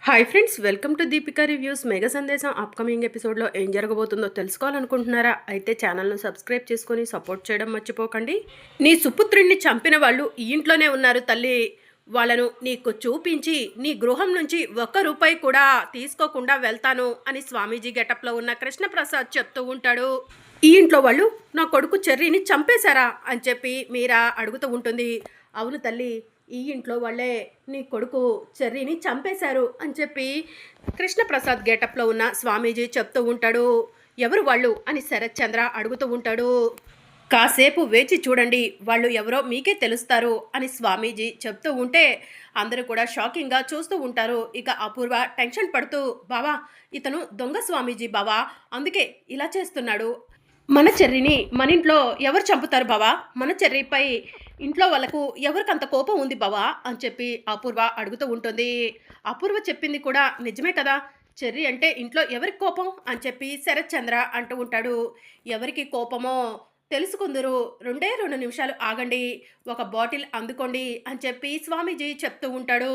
Hi friends, welcome to Deepika reviews. Mega సందేశం upcoming ఎపిసోడ్లో ఏం జరగబోతుందో తెలుసుకోవాలనుకుంటున్నారా? అయితే ఛానల్ను సబ్స్క్రైబ్ చేసుకొని సపోర్ట్ చేయడం మర్చిపోకండి. నీ సుపుత్రుడిని చంపిన వాళ్ళు ఈ ఇంట్లోనే ఉన్నారు తల్లి. వాళ్ళను నీకు చూపించి నీ గృహం నుంచి ఒక్క రూపాయి కూడా తీసుకోకుండా వెళ్తాను అని స్వామీజీ గెటప్లో ఉన్న కృష్ణప్రసాద్ చెప్తూ ఉంటాడు. ఈ ఇంట్లో వాళ్ళు నా కొడుకు చెర్రీని చంపేశారా అని చెప్పి మీరా అడుగుతూ ఉంటుంది. అవును తల్లి, ఈ ఇంట్లో వాళ్ళే నీ కొడుకు చెర్రీని చంపేశారు అని చెప్పి కృష్ణప్రసాద్ గెటప్లో ఉన్న స్వామీజీ చెప్తూ ఉంటాడు. ఎవరు వాళ్ళు అని శరత్ చంద్ర అడుగుతూ ఉంటాడు. కాసేపు వేచి చూడండి, వాళ్ళు ఎవరో మీకే తెలుస్తారు అని స్వామీజీ చెప్తూ ఉంటే అందరూ కూడా షాకింగ్గా చూస్తూ ఉంటారు. ఇక అపూర్వ టెన్షన్ పడుతూ, బావా ఇతను దొంగ స్వామీజీ బావా, అందుకే ఇలా చేస్తున్నాడు. మన చెర్రీని మన ఇంట్లో ఎవరు చంపుతారు బావా? మన చెర్రీపై ఇంట్లో వాళ్ళకు ఎవరికంత కోపం ఉంది బావా అని చెప్పి అపూర్వ అడుగుతూ ఉంటుంది. అపూర్వ చెప్పింది కూడా నిజమే కదా, చెర్రీ అంటే ఇంట్లో ఎవరికి కోపం అని చెప్పి శరత్ చంద్ర అంటూ ఉంటాడు. ఎవరికి కోపమో తెలుసుకుందరు, 2 నిమిషాలు ఆగండి, ఒక బాటిల్ అందుకోండి అని చెప్పి స్వామీజీ చెప్తూ ఉంటాడు.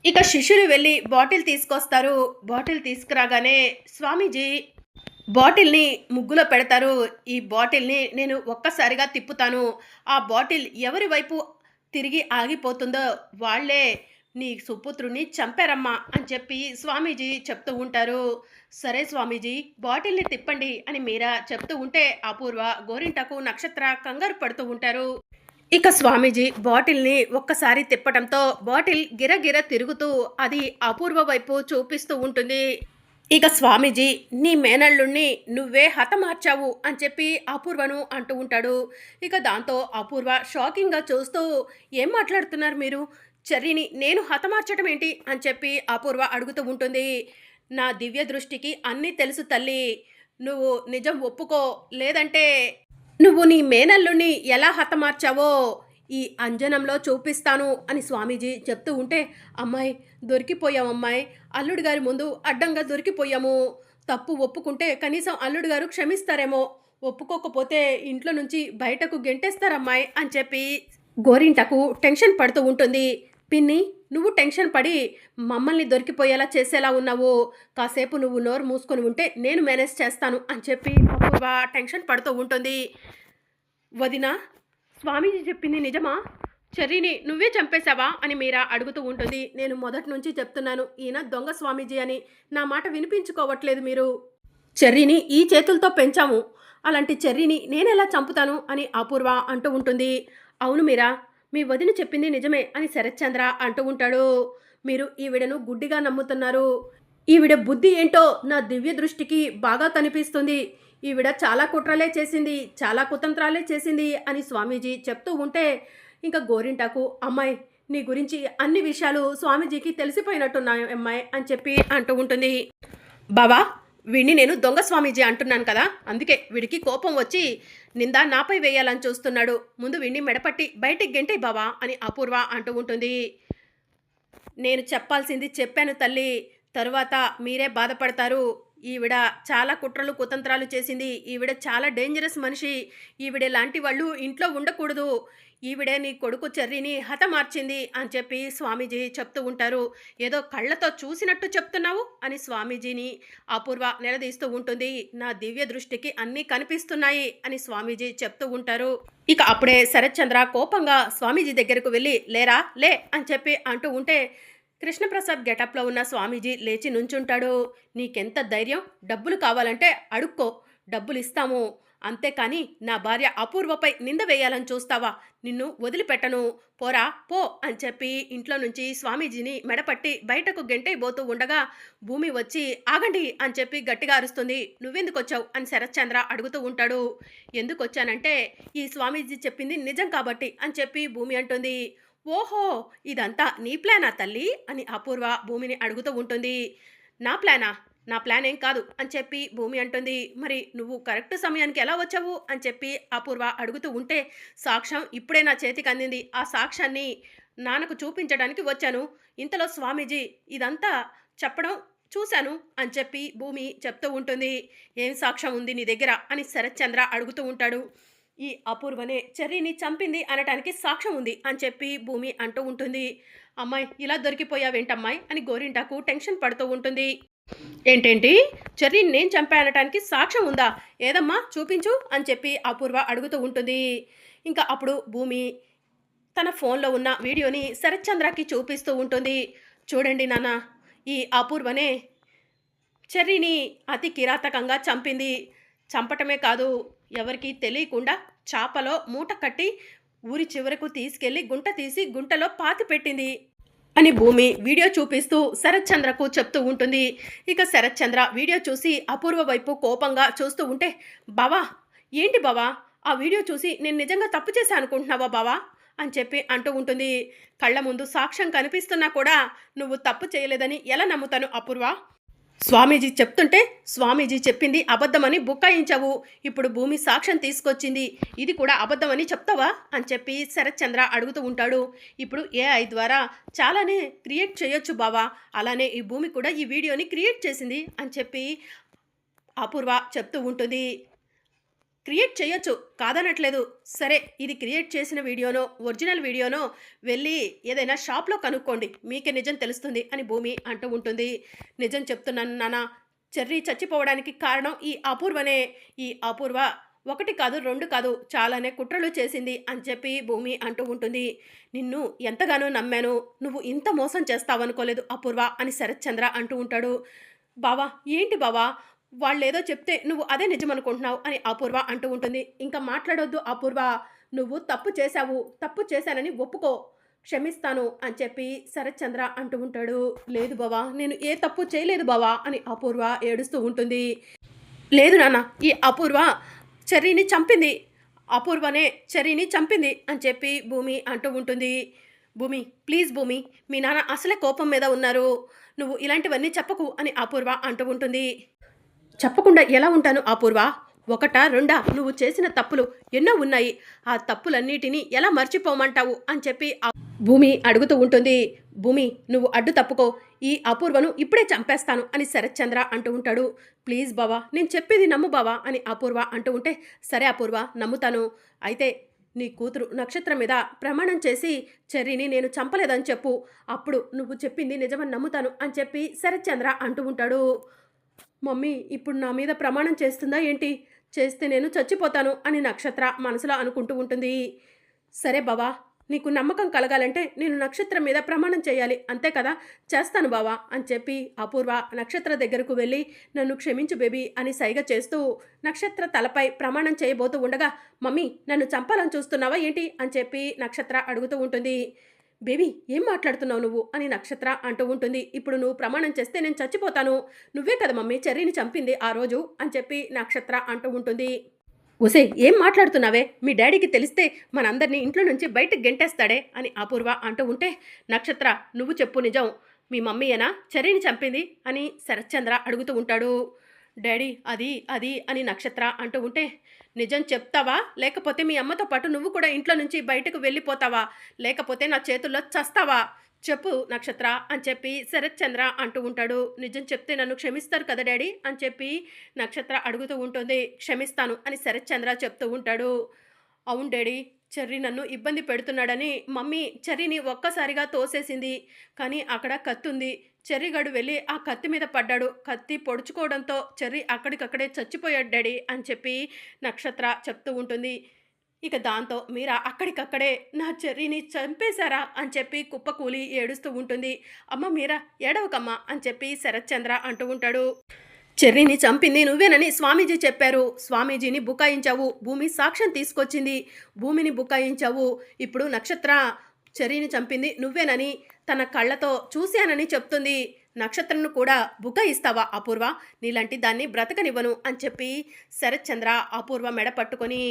ఇక శిష్యులు వెళ్ళి బాటిల్ తీసుకొస్తారు. బాటిల్ తీసుకురాగానే స్వామీజీ బాటిల్ని ముగ్గులో పెడతారు. ఈ బాటిల్ని నేను ఒక్కసారిగా తిప్పుతాను, ఆ బాటిల్ ఎవరి వైపు తిరిగి ఆగిపోతుందో వాళ్ళే నీ సుపుత్రుని చంపారమ్మా అని చెప్పి స్వామీజీ చెప్తూ ఉంటారు. సరే స్వామీజీ, బాటిల్ని తిప్పండి అని మీరా చెప్తూ ఉంటే అపూర్వ, గోరింటకు, నక్షత్ర కంగారు పడుతూ ఉంటారు. ఇక స్వామీజీ బాటిల్ని ఒక్కసారి తిప్పటంతో బాటిల్ గిరగిర తిరుగుతూ అది అపూర్వ వైపు చూపిస్తూ ఉంటుంది. ఇక స్వామీజీ, నీ మేనల్లుణ్ణి నువ్వే హతమార్చావు అని చెప్పి అపూర్వను అంటూ ఉంటాడు. ఇక దాంతో అపూర్వ షాకింగ్గా చూస్తూ, ఏం మాట్లాడుతున్నారు మీరు? చెర్రీని నేను హతమార్చడం ఏంటి అని చెప్పి అపూర్వ అడుగుతూ ఉంటుంది. నా దివ్య దృష్టికి అన్నీ తెలుసు తల్లి, నువ్వు నిజం ఒప్పుకో, లేదంటే నువ్వు నీ మేనల్లుని ఎలా హతమార్చావో ఈ అంజనంలో చూపిస్తాను అని స్వామీజీ చెప్తూ ఉంటే, అమ్మాయి దొరికిపోయాం అమ్మాయి, అల్లుడు గారి ముందు అడ్డంగా దొరికిపోయాము, తప్పు ఒప్పుకుంటే కనీసం అల్లుడు గారు క్షమిస్తారేమో, ఒప్పుకోకపోతే ఇంట్లో నుంచి బయటకు గెంటేస్తారమ్మాయి అని చెప్పి గోరింటకు టెన్షన్ పడుతూ ఉంటుంది. పిన్ని, నువ్వు టెన్షన్ పడి మమ్మల్ని దొరికిపోయేలా చేసేలా ఉన్నావు, కాసేపు నువ్వు నోరు మూసుకొని ఉంటే నేను మేనేజ్ చేస్తాను అని చెప్పి అపూర్వ టెన్షన్ పడుతూ ఉంటుంది. వదినా, స్వామీజీ చెప్పింది నిజమా? చెర్రీని నువ్వే చంపేశావా అని మీరా అడుగుతూ ఉంటుంది. నేను మొదటి నుంచి చెప్తున్నాను, ఈయన దొంగ స్వామీజీ అని, నా మాట వినిపించుకోవట్లేదు మీరు. చెర్రీని ఈ చేతులతో పెంచాము, అలాంటి చెర్రీని నేనెలా చంపుతాను అని అపూర్వ అంటూ ఉంటుంది. అవును మీరా, మీ వదిన చెప్పింది నిజమే అని శరత్చంద్ర అంటూ ఉంటాడు. మీరు ఈవిడను గుడ్డిగా నమ్ముతున్నారు, ఈవిడ బుద్ధి ఏంటో నా దివ్య దృష్టికి బాగా కనిపిస్తుంది, ఈవిడ చాలా కుట్రలే చేసింది, చాలా కుతంత్రాలే చేసింది అని స్వామీజీ చెప్తూ ఉంటే ఇంకా గోరింటాకు, అమ్మాయి నీ గురించి అన్ని విషయాలు స్వామీజీకి తెలిసిపోయినట్టున్నాయి అమ్మాయి అని చెప్పి అంటూ ఉంటుంది. బావా, వీడిని నేను దొంగ స్వామీజీ అంటున్నాను కదా, అందుకే వీడికి కోపం వచ్చి నింద నాపై వేయాలని చూస్తున్నాడు, ముందు వీడిని మెడపట్టి బయటికి గెంటే బావా అని అపూర్వ అంటూ ఉంటుంది. నేను చెప్పాల్సింది చెప్పాను తల్లి, తరువాత మీరే బాధపడతారు. ఈవిడ చాలా కుట్రలు కుతంత్రాలు చేసింది, ఈవిడ చాలా డేంజరస్ మనిషి, ఈవిడ లాంటి వాళ్ళు ఇంట్లో ఉండకూడదు, ఈవిడే నీ కొడుకు చెర్రీని హతమార్చింది అని చెప్పి స్వామీజీ చెప్తూ ఉంటారు. ఏదో కళ్ళతో చూసినట్టు చెప్తున్నావు అని స్వామీజీని అపూర్వ నిలదీస్తూ ఉంటుంది. నా దివ్య దృష్టికి అన్నీ కనిపిస్తున్నాయి అని స్వామీజీ చెప్తూ ఉంటారు. ఇక అప్పుడే శరత్చంద్ర కోపంగా స్వామీజీ దగ్గరకు వెళ్ళి, లేరా లే అని చెప్పి అంటూ ఉంటే కృష్ణప్రసాద్ గెటప్లో ఉన్న స్వామీజీ లేచి నుంచుంటాడు. నీకెంత ధైర్యం, డబ్బులు కావాలంటే అడుక్కో, డబ్బులు ఇస్తాము, అంతేకాని నా భార్య అపూర్వపై నింద వేయాలని చూస్తావా, నిన్ను వదిలిపెట్టను, పోరా పో అని చెప్పి ఇంట్లో నుంచి స్వామీజీని మెడపట్టి బయటకు గెంటైపోతూ ఉండగా భూమి వచ్చి ఆగండి అని చెప్పి గట్టిగా అరుస్తుంది. నువ్వెందుకు వచ్చావు అని శరత్చంద్ర అడుగుతూ ఉంటాడు. ఎందుకు వచ్చానంటే ఈ స్వామీజీ చెప్పింది నిజం కాబట్టి అని చెప్పి భూమి అంటుంది. ఓహో, ఇదంతా నీ ప్లానా తల్లి అని అపూర్వ భూమిని అడుగుతూ ఉంటుంది. నా ప్లానా? నా ప్లాన్ ఏం కాదు అని చెప్పి భూమి అంటుంది. మరి నువ్వు కరెక్ట్ సమయానికి ఎలా వచ్చావు అని చెప్పి అపూర్వ అడుగుతూ ఉంటే, సాక్ష్యం ఇప్పుడే నా చేతికి అందింది, ఆ సాక్ష్యాన్ని నాన్నకు చూపించడానికి వచ్చాను, ఇంతలో స్వామీజీ ఇదంతా చెప్పడం చూశాను అని చెప్పి భూమి చెప్తూ ఉంటుంది. ఏం సాక్ష్యం ఉంది నీ దగ్గర అని శరత్చంద్ర అడుగుతూ ఉంటాడు. ఈ అపూర్వనే చెర్రీని చంపింది అనటానికి సాక్ష్యం ఉంది అని చెప్పి భూమి అంటూ ఉంటుంది. అమ్మాయి ఇలా దొరికిపోయావేంటమ్మాయి అని గోరింటాకు టెన్షన్ పడుతూ ఉంటుంది. ఏంటేంటి, చెర్రీని నేను చంపానటానికి సాక్ష్యం ఉందా? ఏదమ్మా చూపించు అని చెప్పి అపూర్వ అడుగుతూ ఉంటుంది. ఇంకా అప్పుడు భూమి తన ఫోన్లో ఉన్న వీడియోని శరత్చంద్రకి చూపిస్తూ ఉంటుంది. చూడండి నాన్న, ఈ అపూర్వనే చెర్రీని అతి కిరాతకంగా చంపింది. చంపటమే కాదు, ఎవరికీ తెలియకుండా చాపలో మూట కట్టి ఊరి చివరకు తీసుకెళ్లి గుంట తీసి గుంటలో పాతి పెట్టింది అని భూమి వీడియో చూపిస్తూ శరత్చంద్రకు చెప్తూ ఉంటుంది. ఇక శరత్చంద్ర వీడియో చూసి అపూర్వ వైపు కోపంగా చూస్తూ ఉంటే, బావా ఏంటి బావా, ఆ వీడియో చూసి నేను నిజంగా తప్పు చేశా అనుకుంటున్నావా బావా అని చెప్పి అంటూ ఉంటుంది. కళ్ళ ముందు సాక్ష్యం కనిపిస్తున్నా కూడా నువ్వు తప్పు చేయలేదని ఎలా నమ్ముతాను అపూర్వ? స్వామీజీ చెప్తుంటే స్వామీజీ చెప్పింది అబద్ధమని బుక్కాయించావు. ఇప్పుడు భూమి సాక్ష్యం తీసుకొచ్చింది, ఇది కూడా అబద్ధమని చెప్తావా అని చెప్పి శరత్చంద్ర అడుగుతూ ఉంటాడు. ఇప్పుడు ఏఐ ద్వారా చాలానే క్రియేట్ చేయొచ్చు బావా, అలానే ఈ భూమి కూడా ఈ వీడియోని క్రియేట్ చేసింది అని చెప్పి అపూర్వ చెప్తూ ఉంటుంది. క్రియేట్ చేయొచ్చు, కాదనట్లేదు. సరే, ఇది క్రియేట్ చేసిన వీడియోనో ఒరిజినల్ వీడియోనో వెళ్ళి ఏదైనా షాప్లో కనుక్కోండి, మీకే నిజం తెలుస్తుంది అని భూమి అంటూ ఉంటుంది. నిజం చెప్తున్నాను నాన్న, చెర్రీ చచ్చిపోవడానికి కారణం ఈ అపూర్వనే. ఈ అపూర్వ ఒకటి కాదు రెండు కాదు చాలానే కుట్రలు చేసింది అని చెప్పి భూమి అంటూ ఉంటుంది. నిన్ను ఎంతగానో నమ్మాను, నువ్వు ఇంత మోసం చేస్తావనుకోలేదు అపూర్వ అని శరత్చంద్ర అంటూ ఉంటాడు. బావా ఏంటి బావా, వాళ్ళేదో చెప్తే నువ్వు అదే నిజం అనుకుంటున్నావు అని అపూర్వ అంటూ ఉంటుంది. ఇంకా మాట్లాడొద్దు అపూర్వ, నువ్వు తప్పు చేశావు, తప్పు చేశానని ఒప్పుకో, క్షమిస్తాను అని చెప్పి శరత్చంద్ర అంటూ ఉంటాడు. లేదు బావా, నేను ఏ తప్పు చేయలేదు బావా అని అపూర్వ ఏడుస్తూ ఉంటుంది. లేదు నాన్న, ఈ అపూర్వ చెర్రీని చంపింది, అపూర్వనే చెర్రీని చంపింది అని చెప్పి భూమి అంటూ ఉంటుంది. భూమి ప్లీజ్ భూమి, మీ నాన్న అసలే కోపం మీద ఉన్నారు, నువ్వు ఇలాంటివన్నీ చెప్పకు అని అపూర్వ అంటూ ఉంటుంది. చెప్పకుండా ఎలా ఉంటాను అపూర్వ? ఒకటా రెండా, నువ్వు చేసిన తప్పులు ఎన్నో ఉన్నాయి, ఆ తప్పులన్నిటినీ ఎలా మర్చిపోమంటావు అని చెప్పి భూమి అడుగుతూ ఉంటుంది. భూమి నువ్వు అడ్డు తప్పుకో, ఈ అపూర్వను ఇప్పుడే చంపేస్తాను అని శరత్చంద్ర అంటూ ఉంటాడు. ప్లీజ్ బావా, నేను చెప్పేది నమ్ము బావా అని అపూర్వ అంటూ ఉంటే, సరే అపూర్వ నమ్ముతాను, అయితే నీ కూతురు నక్షత్రం మీద ప్రమాణం చేసి చెర్రీని నేను చంపలేదని చెప్పు, అప్పుడు నువ్వు చెప్పింది నిజమని నమ్ముతాను అని చెప్పి శరత్చంద్ర అంటూ ఉంటాడు. మమ్మీ ఇప్పుడు నా మీద ప్రమాణం చేస్తుందా ఏంటి? చేస్తే నేను చచ్చిపోతాను అని నక్షత్ర మనసులో అనుకుంటూ ఉంటుంది. సరే బావా, నీకు నమ్మకం కలగాలంటే నేను నక్షత్రం మీద ప్రమాణం చేయాలి, అంతే కదా, చేస్తాను బావా అని చెప్పి అపూర్వ నక్షత్ర దగ్గరకు వెళ్ళి నన్ను క్షమించు బేబీ అని సైగ చేస్తూ నక్షత్ర తలపై ప్రమాణం చేయబోతూ ఉండగా, మమ్మీ నన్ను చంపాలని చూస్తున్నావా ఏంటి అని చెప్పి నక్షత్ర అడుగుతూ ఉంటుంది. బేబీ ఏం మాట్లాడుతున్నావు నువ్వు అని నక్షత్ర అంటూ ఉంటుంది. ఇప్పుడు నువ్వు ప్రమాణం చేస్తే నేను చచ్చిపోతాను, నువ్వే కదా మమ్మీ చెర్రీని చంపింది ఆ రోజు అని చెప్పి నక్షత్ర అంటూ ఉంటుంది. ఒసే ఏం మాట్లాడుతున్నావే, మీ డాడీకి తెలిస్తే మనందరినీ ఇంట్లో నుంచి బయటకు గెంటేస్తాడే అని అపూర్వ అంటూ ఉంటే, నక్షత్ర నువ్వు చెప్పు నిజం, మీ మమ్మీయేనా చెర్రీని చంపింది అని శరత్చంద్ర అడుగుతూ ఉంటాడు. డాడీ అది అది అని నక్షత్ర అంటూ ఉంటే, నిజం చెప్తావా లేకపోతే మీ అమ్మతో పాటు నువ్వు కూడా ఇంట్లో నుంచి బయటకు వెళ్ళిపోతావా, లేకపోతే నా చేతుల్లో చస్తావా, చెప్పు నక్షత్ర అని చెప్పి శరత్చంద్ర అంటూ ఉంటాడు. నిజం చెప్తే నన్ను క్షమిస్తారు కదా డాడీ అని చెప్పి నక్షత్ర అడుగుతూ ఉంటుంది. క్షమిస్తాను అని శరత్చంద్ర చెప్తూ ఉంటాడు. అవును డాడీ, చెర్రీ నన్ను ఇబ్బంది పెడుతున్నాడని మమ్మీ చెర్రీని ఒక్కసారిగా తోసేసింది, కానీ అక్కడ కత్తి ఉంది, చెర్రీగాడు వెళ్ళి ఆ కత్తి మీద పడ్డాడు, కత్తి పొడుచుకోవడంతో చెర్రీ అక్కడికక్కడే చచ్చిపోయాడు డాడీ అని చెప్పి నక్షత్ర చెప్తూ ఉంటుంది. ఇక దాంతో మీరా అక్కడికక్కడే నా చెర్రీని చంపేశారా అని చెప్పి కుప్పకూలి ఏడుస్తూ ఉంటుంది. అమ్మ మీరా ఏడవకమ్మా అని చెప్పి శరత్చంద్ర అంటూ ఉంటాడు. చెర్రీని చంపింది నువ్వేనని స్వామీజీ చెప్పారు, స్వామీజీని బుకాయించావు, భూమి సాక్ష్యం తీసుకొచ్చింది, భూమిని బుకాయించావు, ఇప్పుడు నక్షత్ర చెర్రీని చంపింది నువ్వేనని తన కళ్ళతో చూశానని చెప్తుంది, నక్షత్రను కూడా బుకాయిస్తావా అపూర్వ, నీలాంటి దాన్ని బ్రతకనివ్వను అని చెప్పి శరత్చంద్ర అపూర్వ మెడ పట్టుకొని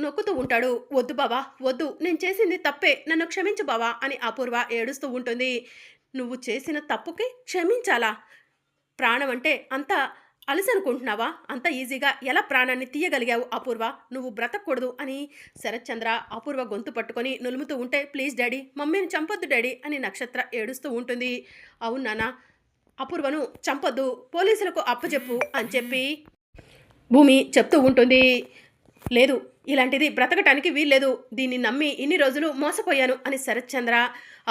నొక్కుతూ ఉంటాడు. వద్దు బావా వద్దు, నేను చేసింది తప్పే, నన్ను క్షమించు బావా అని అపూర్వ ఏడుస్తూ ఉంటుంది. నువ్వు చేసిన తప్పుకి క్షమించాలా? ప్రాణం అంటే అంత అలసనుకుంటున్నావా? అంత ఈజీగా ఎలా ప్రాణాన్ని తీయగలిగావు అపూర్వ, నువ్వు బ్రతకూడదు అని శరత్చంద్ర అపూర్వ గొంతు పట్టుకొని నులుముతూ ఉంటే, ప్లీజ్ డాడీ మమ్మీని చంపొద్దు డాడీ అని నక్షత్ర ఏడుస్తూ ఉంటుంది. అవును నాన్న, అపూర్వను చంపొద్దు, పోలీసులకు అప్పచెప్పు అని చెప్పి భూమి చెప్తూ ఉంటుంది. లేదు ఇలాంటిది బ్రతకటానికి వీల్లేదు. దీన్ని నమ్మి ఇన్ని రోజులు మోసపోయాను అని శరత్చంద్ర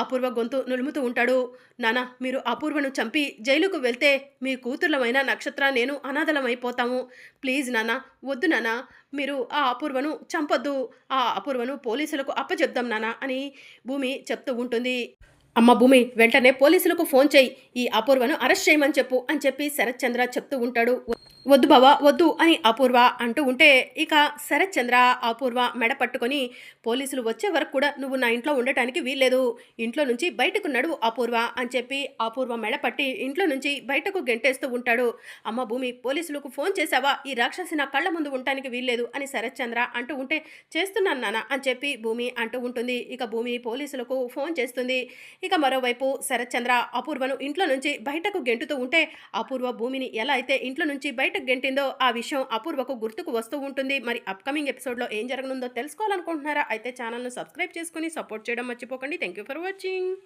అపూర్వ గొంతు నులుముతూ ఉంటాడు. నాన్న, మీరు అపూర్వను చంపి జైలుకు వెళ్తే మీ కూతుర్లమైన నక్షత్ర, నేను అనాథలమైపోతాము. ప్లీజ్ నాన్న, వద్దు నాన్న, మీరు ఆ అపూర్వను చంపొద్దు. ఆ అపూర్వను పోలీసులకు అప్పచెప్దాం నాన్న అని భూమి చెప్తూ ఉంటుంది. అమ్మ భూమి, వెంటనే పోలీసులకు ఫోన్ చేయి, ఈ అపూర్వను అరెస్ట్ చేయమని చెప్పు అని చెప్పి శరత్చంద్ర చెప్తూ ఉంటాడు. వద్దు బావా, వద్దు అని అపూర్వ అంటూ ఉంటే ఇక శరత్చంద్ర అపూర్వ మెడ పట్టుకొని, పోలీసులు వచ్చే వరకు కూడా నువ్వు నా ఇంట్లో ఉండటానికి వీల్లేదు, ఇంట్లో నుంచి బయటకు నడువు అపూర్వ అని చెప్పి అపూర్వ మెడ పట్టి ఇంట్లో నుంచి బయటకు గెంటేస్తూ ఉంటాడు. అమ్మ భూమి, పోలీసులకు ఫోన్ చేశావా? ఈ రాక్షసి నా కళ్ళ ముందు ఉండటానికి వీల్లేదు అని శరత్చంద్ర అంటూ ఉంటే, చేస్తున్నాను నాన్న అని చెప్పి భూమి అంటూ ఉంటుంది. ఇక భూమి పోలీసులకు ఫోన్ చేస్తుంది. ఇక మరోవైపు శరత్చంద్ర అపూర్వను ఇంట్లో నుంచి బయటకు గెంటుతూ ఉంటే, అపూర్వ భూమిని ఎలా అయితే ఇంట్లో నుంచి బయటకు గెంటిందో ఆ విషయం అపూర్వకు గుర్తుకు వస్తూ ఉంటుంది. మరి అప్కమింగ్ ఎపిసోడ్లో ఏం జరగనుందో తెలుసుకోవాలనుకుంటున్నారా? అయితే ఛానల్ను సబ్స్క్రైబ్ చేసుకుని సపోర్ట్ చేయడం మర్చిపోకండి. Thank you for watching.